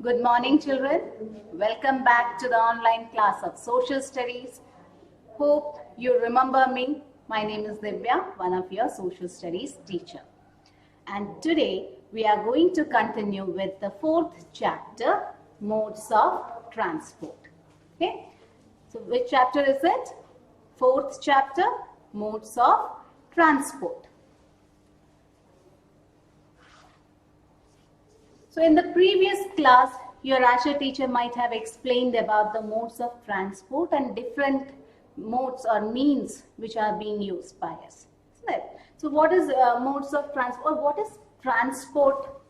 Good morning, children. Welcome back to the online class of Social Studies. Hope you remember me. My name is Divya, one of your Social Studies teacher. And today we are going to continue with the fourth chapter, Modes of Transport. Okay. So which chapter is it? Fourth chapter, Modes of Transport. So in the previous class, your Asha teacher might have explained about the modes of transport and different modes or means which are being used by us. So what is modes of transport? What is transport?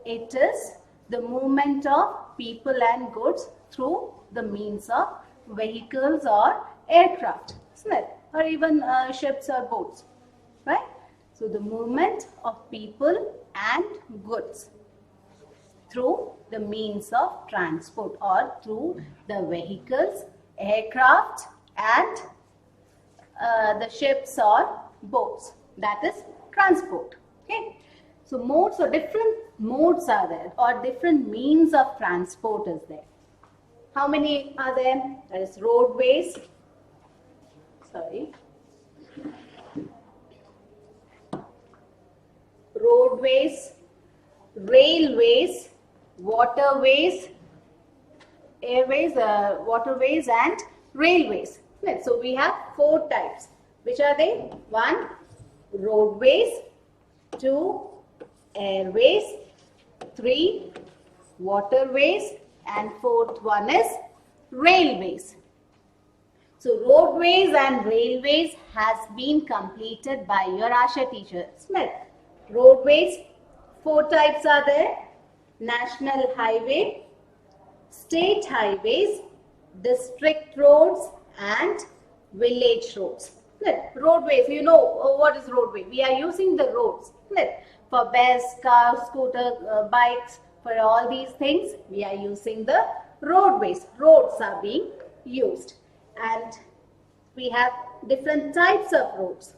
It is the movement of people and goods through the means of vehicles or aircraft, isn't it? Or even ships or boats, right? So the movement of people and goods through the means of transport or through the vehicles, aircraft and the ships or boats. That is transport. Okay. So modes or different modes are there or different means of transport is there. How many are there? There is roadways. Roadways, railways, waterways, airways, waterways and railways. Right. So we have four types. Which are they? 1. Roadways. 2. Airways. 3. Waterways. And 4th one is railways. So roadways and railways has been completed by your Asha teacher Smith. Roadways, 4 types are there. National highway, state highways, district roads and village roads. Roadways, you know what is roadway? We are using the roads for bus, cars, scooter, bikes. For all these things, we are using the roadways. Roads are being used. And we have different types of roads.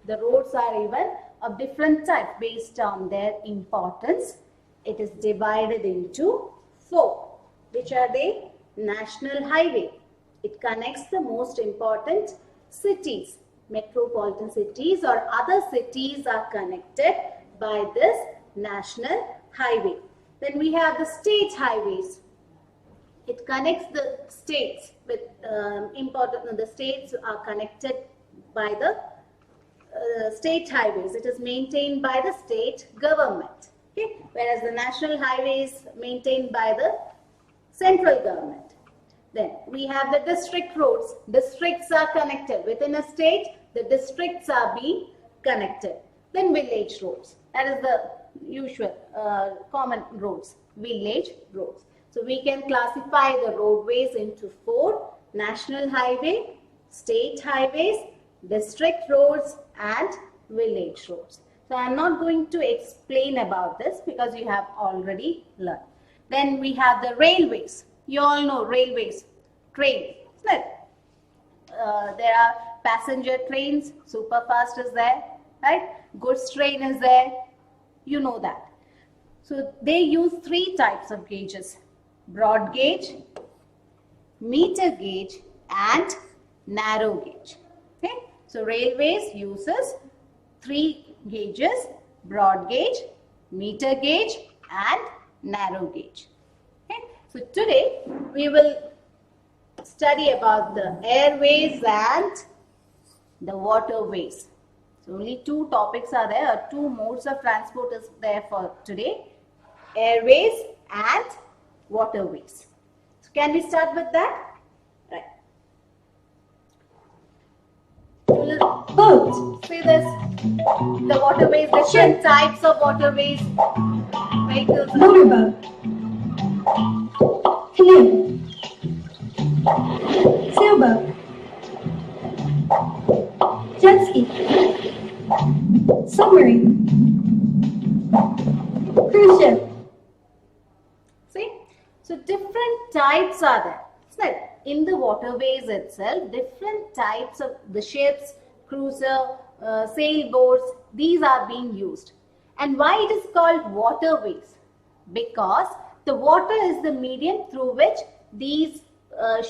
The roads are even of different types based on their importance. It is divided into 4. Which are they? National highway. It connects the most important cities. Metropolitan cities or other cities are connected by this national highway. Then we have the state highways. It connects the states with the states are connected by the state highways. It is maintained by the state government. Okay. Whereas the national highway is maintained by the central government. Then we have the district roads. Districts are connected. Within a state, the districts are being connected. Then village roads. That is the usual common roads. Village roads. So we can classify the roadways into 4. National highway, state highways, district roads and village roads. So I am not going to explain about this because you have already learned. Then we have the railways. You all know railways, train. There are passenger trains, super fast is there, right? Goods train is there. You know that. So they use 3 types of gauges. Broad gauge, meter gauge and narrow gauge. Okay? So railways uses 3 gauges, broad gauge, meter gauge and narrow gauge. Okay? So today we will study about the airways and the waterways. So only 2 topics are there or 2 modes of transport is there for today. Airways and waterways. So can we start with that? Right. Boat. See this. The waterways, different types of waterways. Vehicles. Motorboat. Canoe. Sailboat. Jet ski. Submarine. Cruise ship. See? So different types are there. So in the waterways itself, different types of the ships, cruiser, sailboats, these are being used. And why it is called waterways? Because the water is the medium through which these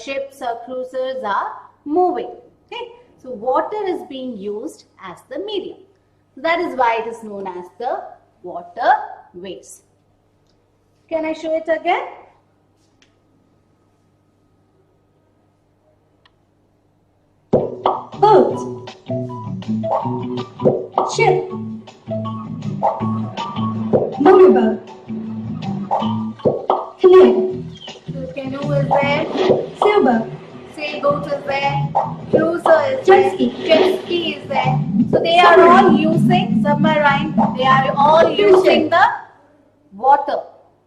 ships or cruisers are moving. Okay, so water is being used as the medium. That is why it is known as the waterways. Can I show it again? Boat. Ship. Motorboat. Canoe. So canoe is there, Sailboat. sailboat is there, cruiser is Jet there, ski. jet ski is there. So they are all using submarine. They are all using the water.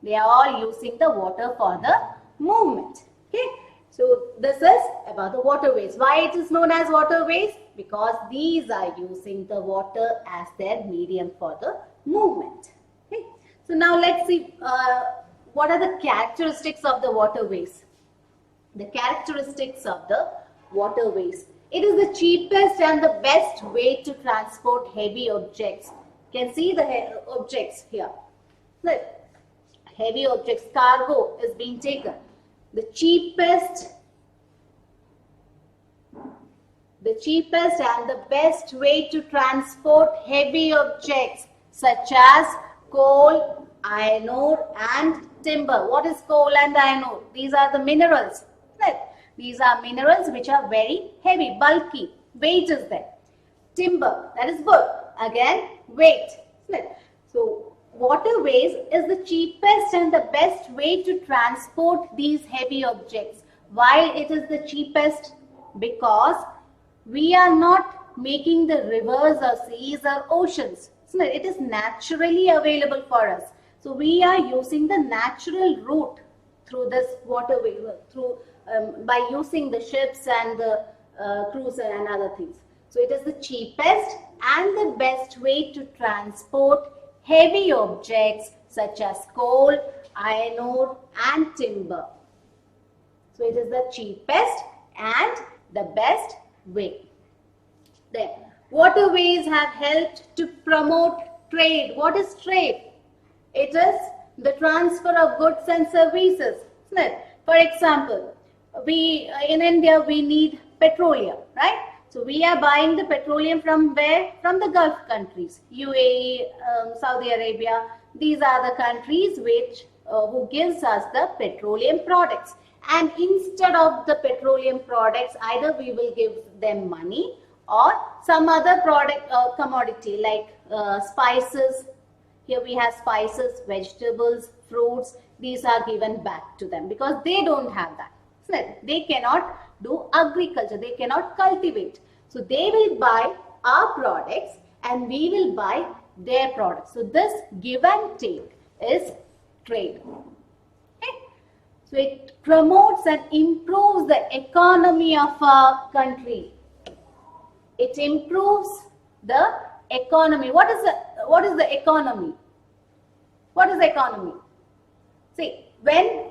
They are all using the water for the movement. Okay. So this is about the waterways. Why it is known as waterways? Because these are using the water as their medium for the movement. Okay. So now let's see what are the characteristics of the waterways. The characteristics of the waterways. It is the cheapest and the best way to transport heavy objects. You can see the objects here. Look, heavy objects, cargo is being taken. The cheapest and the best way to transport heavy objects such as coal, iron ore and timber. What is coal and iron ore? These are the minerals. Right? These are minerals which are very heavy, bulky. Weight is there. Timber, that is wood. Again, weight. Right? So, waterways is the cheapest and the best way to transport these heavy objects. Why it is the cheapest? Because we are not making the rivers or seas or oceans. It is naturally available for us. So we are using the natural route through this waterway, by using the ships and the cruiser and other things. So it is the cheapest and the best way to transport heavy objects such as coal, iron ore and timber. So it is the cheapest and the best way. Then waterways have helped to promote trade. What is trade? It is the transfer of goods and services. For example, in India we need petroleum, right? So we are buying the petroleum from where? From the Gulf countries, UAE, Saudi Arabia. These are the countries who gives us the petroleum products. And instead of the petroleum products, either we will give them money or some other product commodity like spices. Here we have spices, vegetables, fruits. These are given back to them because they don't have that. They cannot do agriculture. They cannot cultivate. So they will buy our products and we will buy their products. So this give and take is trade. Okay? So it promotes and improves the economy of our country. It improves the economy. What is the economy? What is the economy? See, when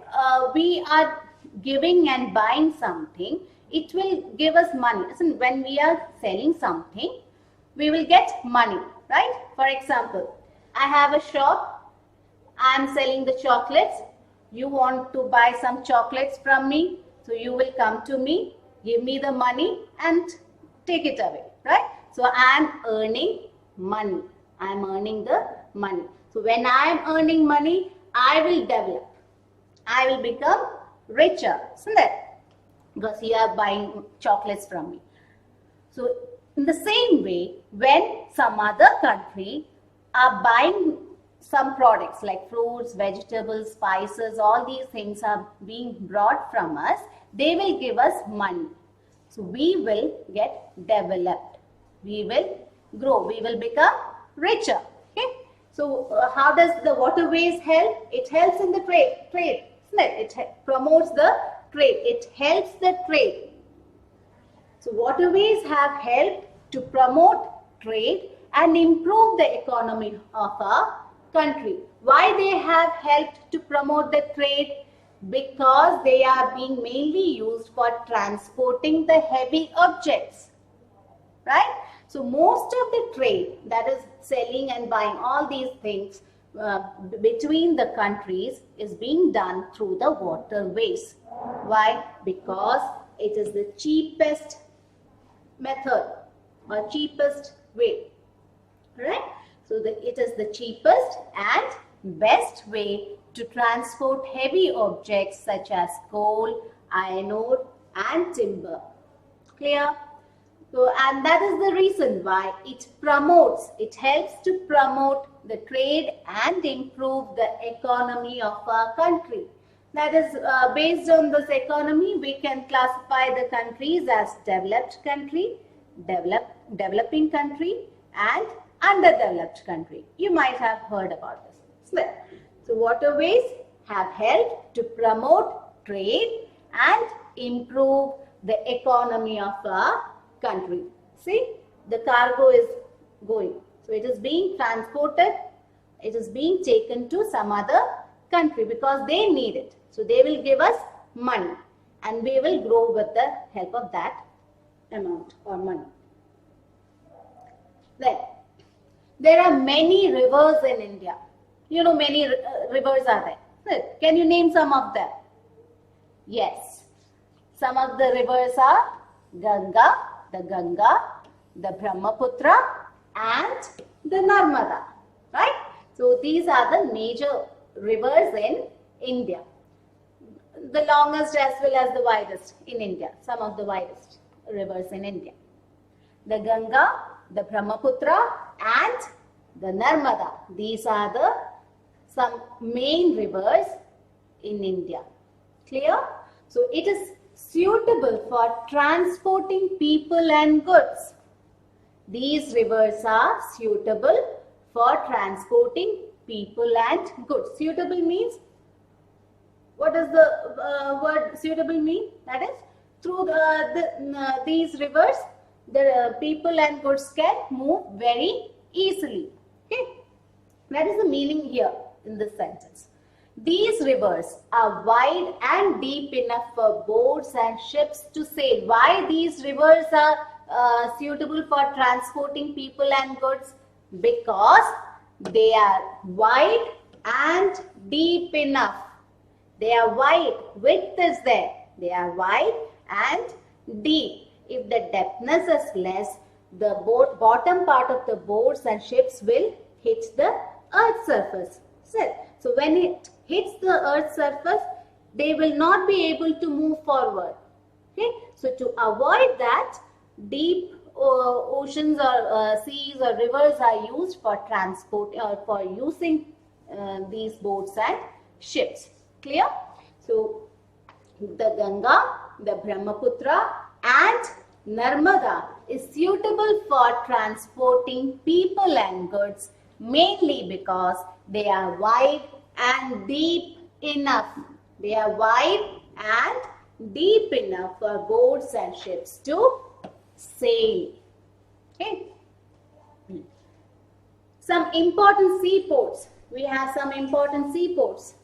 we are giving and buying something, it will give us money. Listen, when we are selling something, we will get money, right? For example, I have a shop. I am selling the chocolates. You want to buy some chocolates from me. So you will come to me, give me the money and take it away, right? So I am earning money. I am earning the money. So when I am earning money, I will develop. I will become richer, isn't it? Because you are buying chocolates from me. So in the same way, when some other country are buying some products like fruits, vegetables, spices, all these things are being brought from us, they will give us money. So we will get developed. We will grow. We will become richer. Okay? So how does the waterways help? It helps in the trade. Isn't it? It promotes the trade. It helps the trade. So waterways have helped to promote trade and improve the economy of our country. Why they have helped to promote the trade? Because they are being mainly used for transporting the heavy objects, right? So most of the trade, that is selling and buying all these things, between the countries is being done through the waterways. Why? Because it is the cheapest method or cheapest way. Right? So it is the cheapest and best way to transport heavy objects such as coal, iron ore and timber. Clear? So, and that is the reason why it helps to promote the trade and improve the economy of our country. That is, based on this economy, we can classify the countries as developed country, developing country and underdeveloped country. You might have heard about this. So waterways have helped to promote trade and improve the economy of our country. See, the cargo is going. So it is being transported, it is being taken to some other country because they need it. So they will give us money and we will grow with the help of that amount or money. Then, there are many rivers in India. You know, many rivers are there. Can you name some of them? Yes. Some of the rivers are Ganga, the Brahmaputra and the Narmada. Right? So, these are the major rivers in India. The longest as well as the widest in India. Some of the widest rivers in India. The Ganga, the Brahmaputra and the Narmada. These are the some main rivers in India. Clear? So it is suitable for transporting people and goods. These rivers are suitable for transporting people and goods. Suitable means, what does the word suitable mean? That is, through these rivers, the people and goods can move very easily. Okay, that is the meaning here in this sentence. These rivers are wide and deep enough for boats and ships to sail. Why these rivers are suitable for transporting people and goods? Because they are wide and deep enough. They are wide, width is there. They are wide and deep. If the depthness is less, the bottom part of the boats and ships will hit the earth's surface. So when it hits the earth's surface, they will not be able to move forward. Okay? So to avoid that, deep oceans or seas or rivers are used for transport or for using these boats and ships. Clear? So the Ganga, the Brahmaputra and Narmada is suitable for transporting people and goods mainly because they are wide and deep enough. They are wide and deep enough for boats and ships to sail. Okay. Some important seaports. We have some important seaports.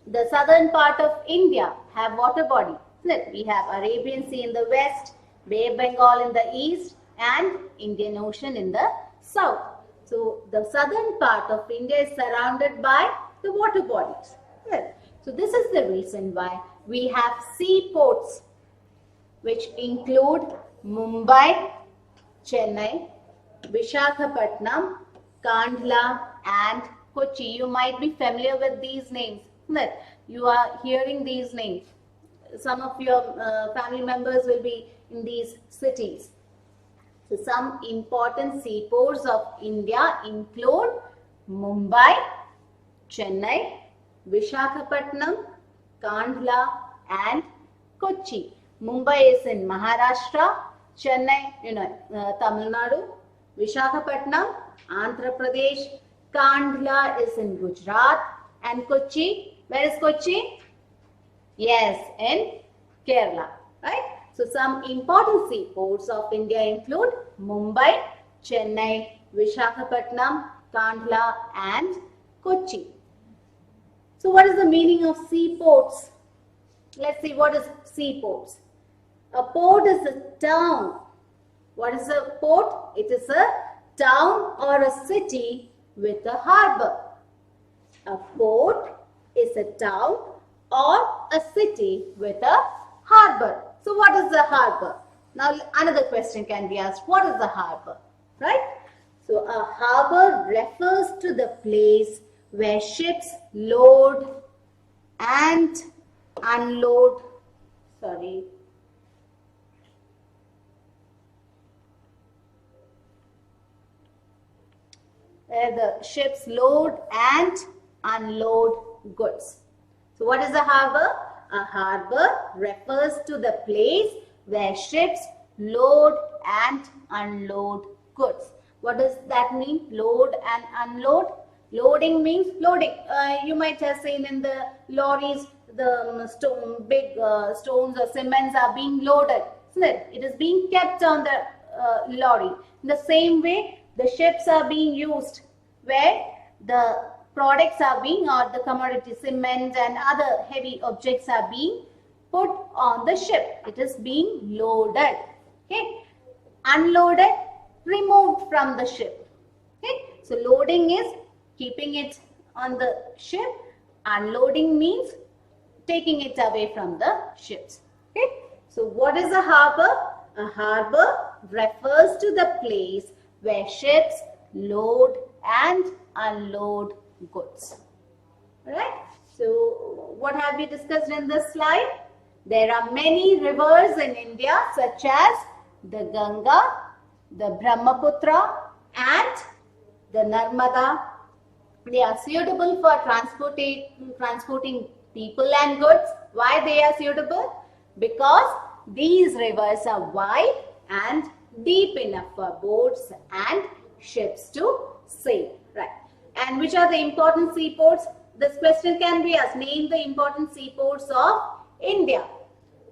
The southern part of India have water body. We have Arabian Sea in the west, Bay of Bengal in the east and Indian Ocean in the south. So the southern part of India is surrounded by the water bodies. So this is the reason why we have seaports which include Mumbai, Chennai, Visakhapatnam, Kandla and Kochi. You might be familiar with these names. You are hearing these names. Some of your family members will be in these cities. So some important seaports of India include Mumbai, Chennai, Visakhapatnam, Kandla and Kochi. Mumbai is in Maharashtra, Chennai, Tamil Nadu, Visakhapatnam, Andhra Pradesh, Kandla is in Gujarat and Kochi, where is Kochi? Yes, in Kerala, right? So some important seaports of India include Mumbai, Chennai, Visakhapatnam, Kandla and Kochi. So what is the meaning of seaports? Let's see, what is seaports? A port is a town. What is a port? It is a town or a city with a harbor. A port is a town or a city with a harbor. So what is the harbor? Now another question can be asked. What is the harbor? Right? So a harbor refers to the place where ships load and unload, where the ships load and unload goods. So what is a harbor? A harbor refers to the place where ships load and unload goods. What does that mean? Load and unload. Loading means loading. You might have seen in the lorries, the big stones or cements are being loaded, isn't it? It is being kept on the lorry. In the same way, the ships are being used where the products are being, or the commodity cement and other heavy objects are being put on the ship. It is being loaded. Okay. Unloaded, removed from the ship. Okay. So loading is keeping it on the ship. Unloading means taking it away from the ships. Okay. So what is a harbor? A harbor refers to the place where ships load and unload goods. Alright. So what have we discussed in this slide? There are many rivers in India such as the Ganga, the Brahmaputra and the Narmada. They are suitable for transporting people and goods. Why they are suitable? Because these rivers are wide and deep enough for boats and ships to sail. Right. And which are the important seaports? This question can be asked. Name the important seaports of India.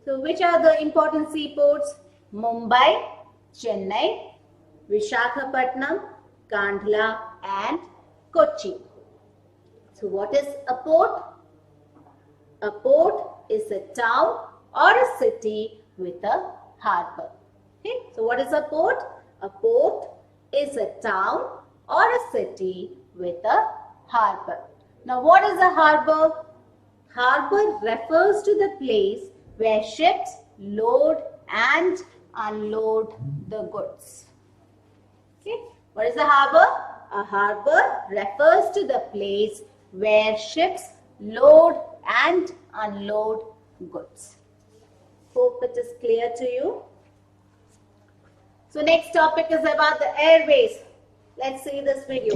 So which are the important seaports? Mumbai, Chennai, Visakhapatnam, Kandla and Kochi. So what is a port? A port is a town or a city with a harbor. Okay. So what is a port? A port is a town or a city with a harbor. Now what is a harbor? Harbor refers to the place where ships load and unload the goods. Okay. What is a harbor? A harbor refers to the place where ships load and unload goods. Hope it is clear to you. So next topic is about the airways. Let's see this video.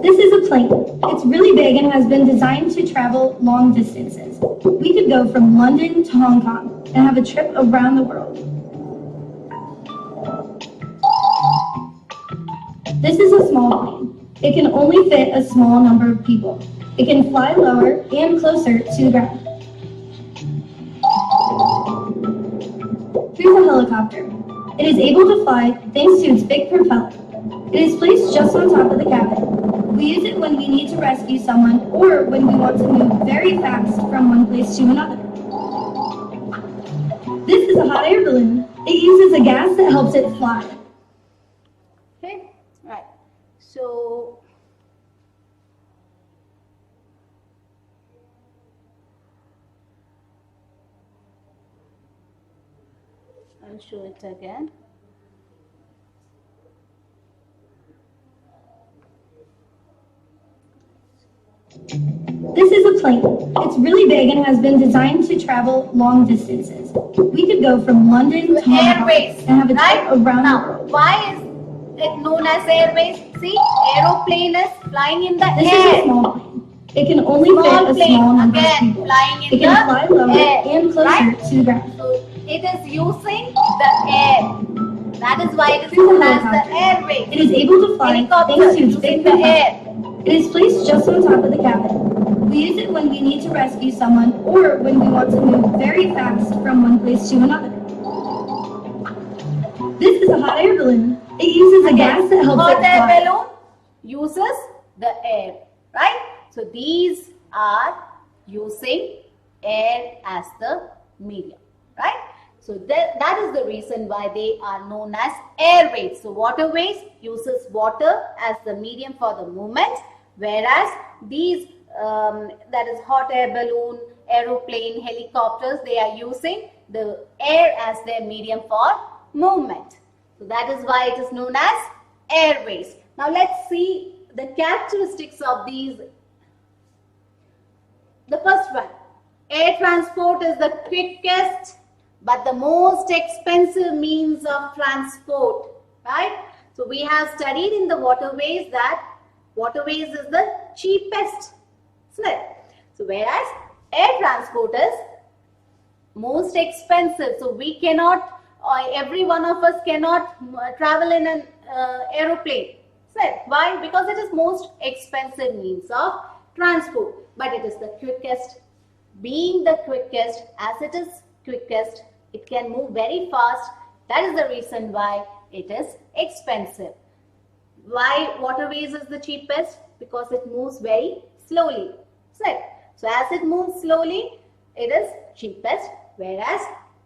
This is a plane. It's really big and has been designed to travel long distances. We could go from London to Hong Kong and have a trip around the world. This is a small plane. It can only fit a small number of people. It can fly lower and closer to the ground. Here's a helicopter. It is able to fly thanks to its big propeller. It is placed just on top of the cabin. We use it when we need to rescue someone or when we want to move very fast from one place to another. This is a hot air balloon. It uses a gas that helps it fly. Okay, right. So I'll show it again. This is a plane. It's really big and has been designed to travel long distances. We could go from London to Hong Kong and have a trip around the world. Why is it known as airways? See, aeroplane is flying in the air. This is a small plane. It can only fit a small number of people. Flying in it can fly lower air, and closer to the ground. So it is using the air. That is why it is known as the airways. It is able to fly thanks to its big propeller. It is placed just on top of the cabin. We use it when we need to rescue someone or when we want to move very fast from one place to another. This is a hot air balloon. It uses a gas that helps it fly. Hot air balloon uses the air, right? So these are using air as the medium, right? So that is the reason why they are known as airways. So waterways uses water as the medium for the movement, whereas these that is hot air balloon, aeroplane, helicopters, they are using the air as their medium for movement. So that is why it is known as airways. Now let's see the characteristics of these. The first one, air transport is the quickest but the most expensive means of transport, right? So we have studied in the waterways that waterways is the cheapest, isn't it? So whereas air transport is most expensive. So we cannot, every one of us cannot travel in an aeroplane. Why? Because it is most expensive means of transport, but it is the quickest. Being the quickest, as it is quickest, it can move very fast. That is the reason why it is expensive. Why waterways is the cheapest? Because it moves very slowly. So as it moves slowly, it is cheapest, whereas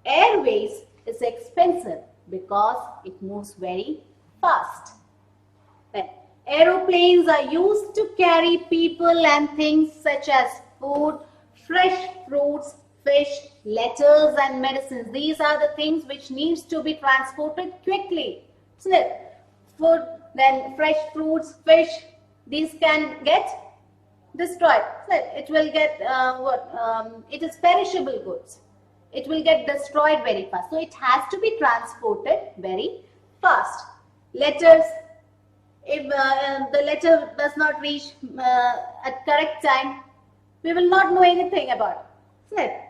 airways is expensive because it moves very fast. Aeroplanes are used to carry people and things such as food, fresh fruits, fish, letters and medicines. These are the things which needs to be transported quickly. Isn't it? Food, then fresh fruits, fish, these can get destroyed. It will get, it is perishable goods. It will get destroyed very fast. So it has to be transported very fast. Letters, if the letter does not reach at correct time, we will not know anything about it.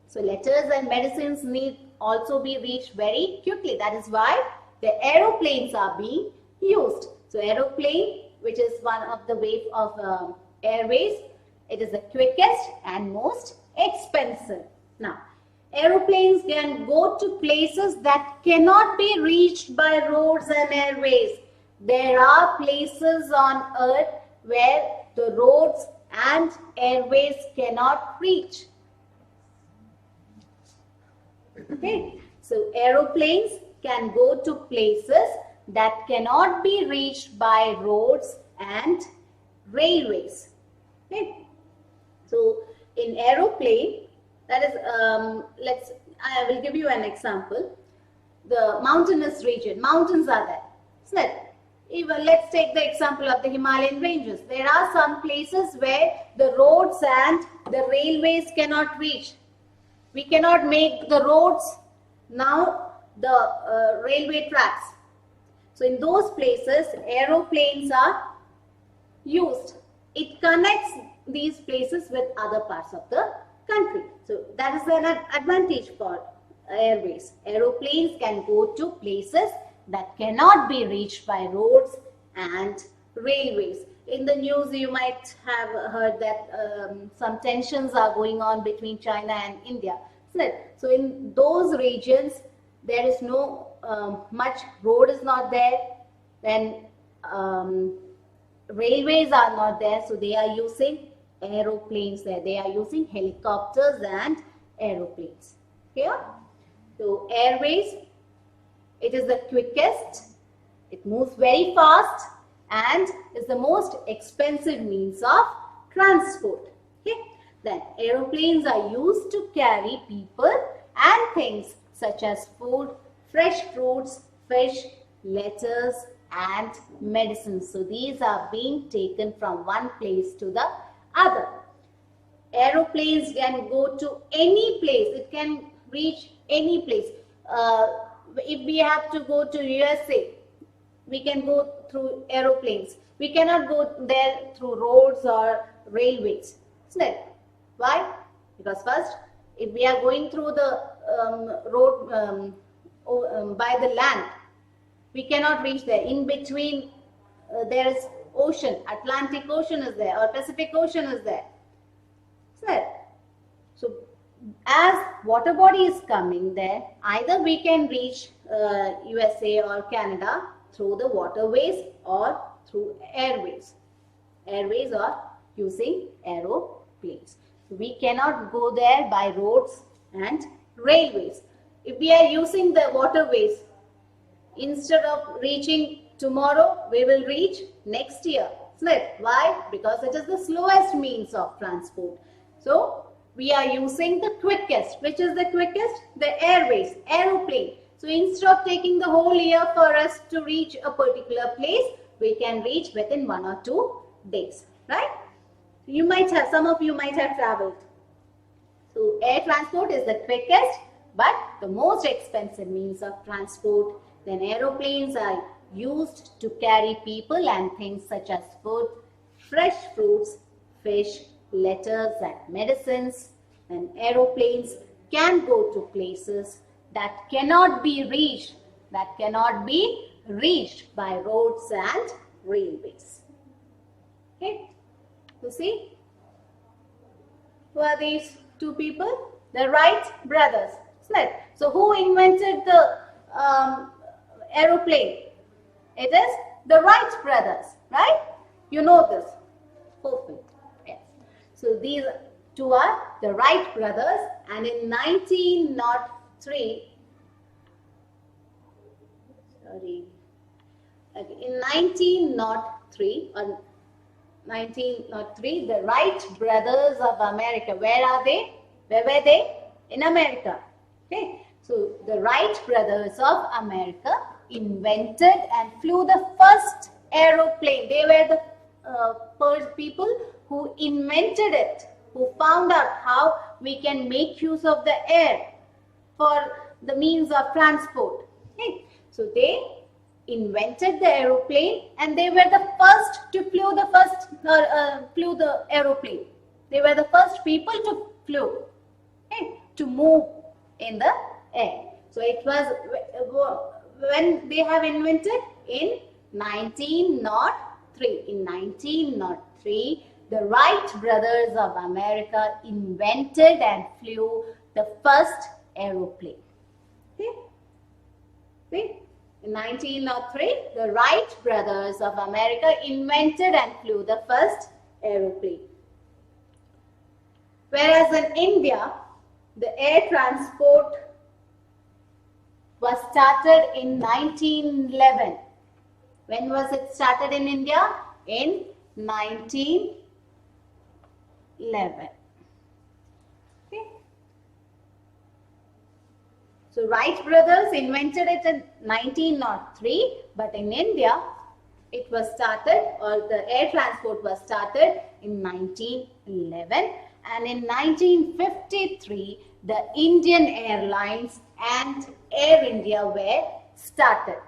So letters and medicines need also be reached very quickly. That is why the aeroplanes are being used. So aeroplane, which is one of the way of airways, it is the quickest and most expensive. Now, aeroplanes can go to places that cannot be reached by roads and airways. There are places on earth where the roads and airways cannot reach. Okay, so aeroplanes can go to places that cannot be reached by roads and railways. Okay, so in aeroplane, that is, I will give you an example. The mountainous region, mountains are there. So even let's take the example of the Himalayan ranges. There are some places where the roads and the railways cannot reach. We cannot make the roads, now the railway tracks. So in those places, aeroplanes are used. It connects these places with other parts of the country. So that is an advantage for airways. Aeroplanes can go to places that cannot be reached by roads and railways. In the news, you might have heard that some tensions are going on between China and India. So in those regions, there is no much road is not there, then railways are not there, so they are using aeroplanes there. They are using helicopters and aeroplanes. Here, so airways, it is the quickest, it moves very fast and is the most expensive means of transport. Okay. Then aeroplanes are used to carry people and things such as food, fresh fruits, fish, letters and medicines. So these are being taken from one place to the other. Aeroplanes can go to any place. It can reach any place. If we have to go to USA, we can go through aeroplanes. We cannot go there through roads or railways. Isn't it? Why? Because first, if we are going through the road by the land, we cannot reach there. In between, there is ocean. Atlantic Ocean is there or Pacific Ocean is there. So, as water body is coming there, either we can reach USA or Canada through the waterways or through airways. Airways are using aeroplanes. We cannot go there by roads and railways. If we are using the waterways, instead of reaching tomorrow, we will reach next year. isn't it? Why? Because it is the slowest means of transport. So we are using the quickest. Which is the quickest? The airways, aeroplane. So instead of taking the whole year for us to reach a particular place, we can reach within 1 or 2 days, right? You might have, some of you might have traveled. So air transport is the quickest but the most expensive means of transport. Then aeroplanes are used to carry people and things such as food, fresh fruits, fish, letters and medicines. And aeroplanes can go to places that cannot be reached by roads and railways. Okay, so see, who are these two people? The Wright brothers. So who invented the aeroplane? It is the Wright brothers, right? You know this. Perfect. Yes. So these two are the Wright brothers, and in 1903, in 1903, the Wright brothers of America. Where are they? Where were they? In America. Okay. So the Wright brothers of America invented and flew the first aeroplane. They were the people who invented it, who found out how we can make use of the air for the means of transport. Okay. So they invented the aeroplane, and they were the first to flew the aeroplane. They were the first people to flew, okay, to move in the air. So it was when they have invented in 1903. In 1903, the Wright brothers of America invented and flew the first aeroplane. Okay. See? In 1903, the Wright brothers of America invented and flew the first aeroplane. Whereas in India, the air transport was started in 1911. When was it started in India? In 1911. Okay. So Wright brothers invented it in 1903, but in India it was started, or the air transport was started in 1911, and in 1953 the Indian Airlines and Air India were started.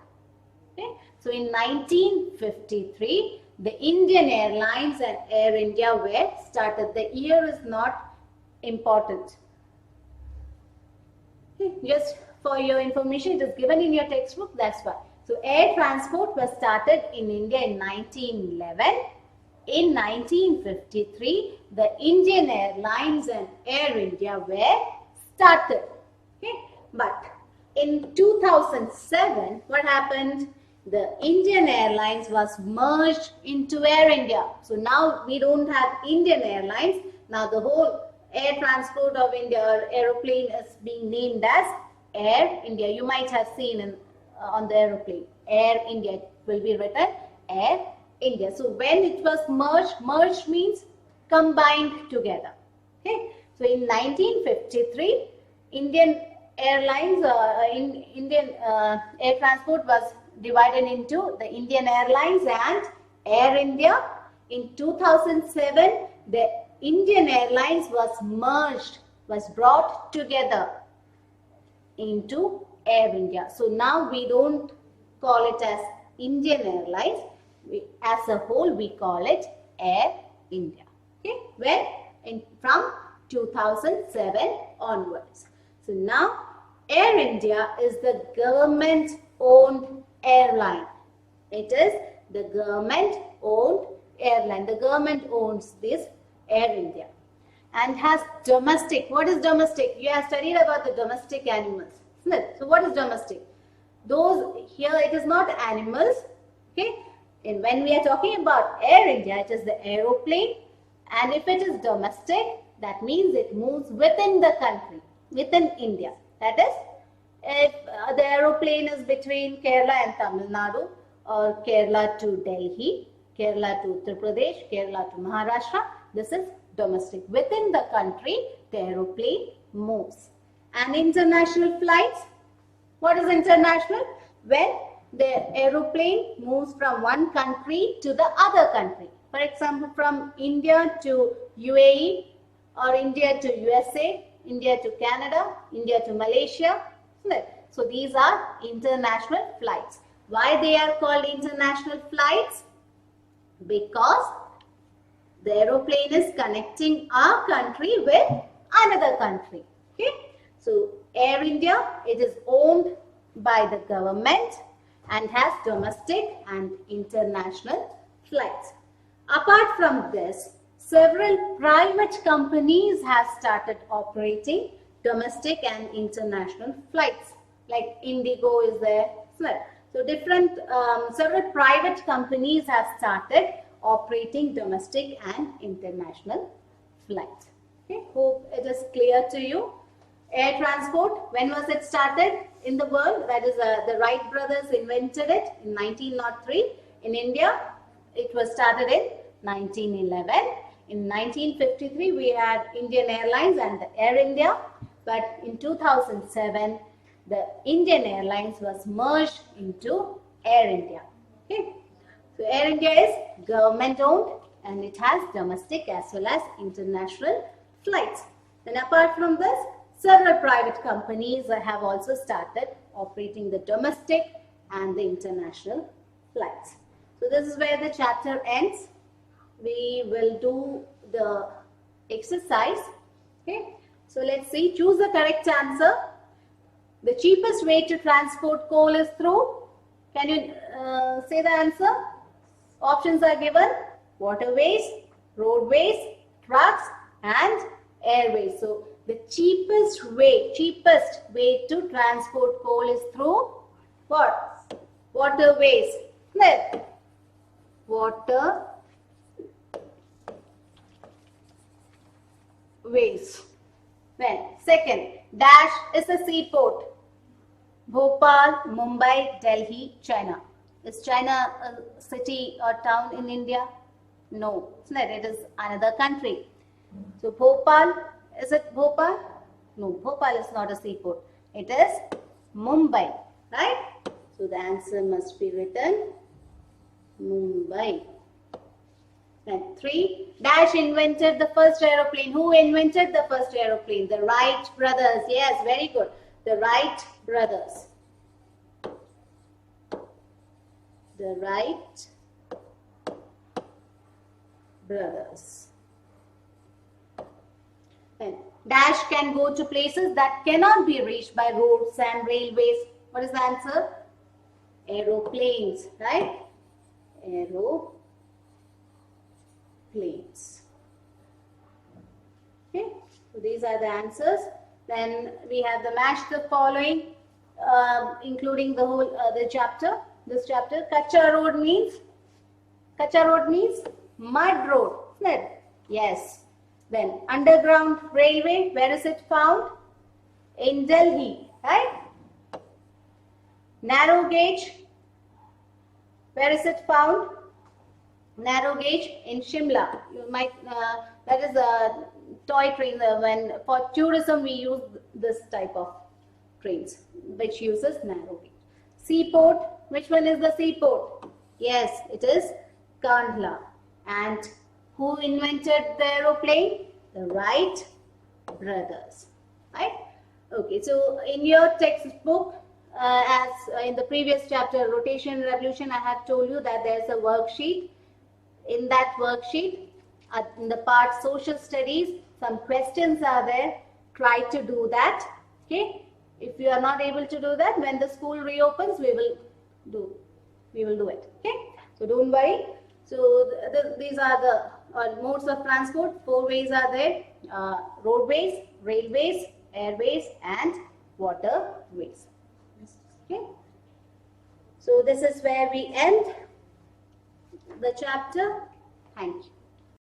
Okay? So in 1953 the Indian Airlines and Air India were started. The year is not important. Okay, just for your information, it is given in your textbook, that's why. So air transport was started in India in 1911. In 1953, the Indian Airlines and Air India were started. Okay? But in 2007, what happened? The Indian Airlines was merged into Air India. So now we don't have Indian Airlines. Now the whole air transport of India or aeroplane is being named as Air India. You might have seen on the aeroplane, Air India. It will be written Air India. So when it was merged means combined together. Okay. So in 1953, Indian Airlines, Indian air transport was divided into the Indian Airlines and Air India. In 2007, the Indian Airlines was merged, was brought together into Air India. So now we don't call it as Indian Airlines. As a whole, we call it Air India. Okay? From 2007 onwards. So now Air India is the government-owned airline. It is the government-owned airline. The government owns this Air India and has domestic. What is domestic? You have studied about the domestic animals, isn't it? So what is domestic? Those here, it is not animals. Okay. And when we are talking about Air India, it is the aeroplane. And if it is domestic, that means it moves within the country, within India. That is, if the aeroplane is between Kerala and Tamil Nadu, or Kerala to Delhi, Kerala to Uttar Pradesh, Kerala to Maharashtra. This is domestic. Within the country, the aeroplane moves. And international flights, what is international? When the aeroplane moves from one country to the other country. For example, from India to UAE or India to USA, India to Canada, India to Malaysia. So these are international flights. Why they are called international flights? Because the aeroplane is connecting our country with another country. Okay. So Air India, it is owned by the government and has domestic and international flights. Apart from this, several private companies have started operating domestic and international flights. Like Indigo is there. So several private companies have started operating domestic and international flights. Okay, hope it is clear to you. Air transport, when was it started in the world? That is, the Wright brothers invented it in 1903. In India, it was started in 1911. In 1953, we had Indian Airlines and the Air India. But in 2007, the Indian Airlines was merged into Air India. Okay. So Air India is government owned and it has domestic as well as international flights. Then apart from this, several private companies have also started operating the domestic and the international flights. So this is where the chapter ends. We will do the exercise. Okay. So let's see, choose the correct answer. The cheapest way to transport coal is through. Can you say the answer? Options are given: waterways, roadways, trucks and airways. So the cheapest way to transport coal is through what? Waterways. Next. Waterways. Then second, dash is a seaport. Bhopal, Mumbai, Delhi, China. Is China a city or town in India? No, it is another country. So Bhopal, is it Bhopal? No, Bhopal is not a seaport. It is Mumbai, right? So the answer must be written Mumbai. And 3, dash invented the first aeroplane. Who invented the first aeroplane? The Wright brothers. Yes, very good. The Wright brothers. The Wright brothers. And dash can go to places that cannot be reached by roads and railways. What is the answer? Aeroplanes, right? Aeroplanes. Okay, so these are the answers. Then we have the match the following, including the whole the chapter. This chapter, Kacha road means mud road, isn't it? Yes. Then underground railway, where is it found? In Delhi, right? Narrow gauge, where is it found? Narrow gauge in Shimla. You might that is a toy train. When for tourism we use this type of trains, which uses narrow gauge. Seaport. Which one is the seaport? Yes, it is Kandla. And who invented the aeroplane? The Wright brothers. Right? Okay. So in your textbook, as in the previous chapter, rotation revolution, I had told you that there is a worksheet. In that worksheet, in the part social studies, some questions are there. Try to do that. Okay. If you are not able to do that, when the school reopens, we will do it. Okay. So don't worry. So these are the modes of transport. 4 ways are there: roadways, railways, airways, and waterways. Okay. So this is where we end the chapter. Thank you.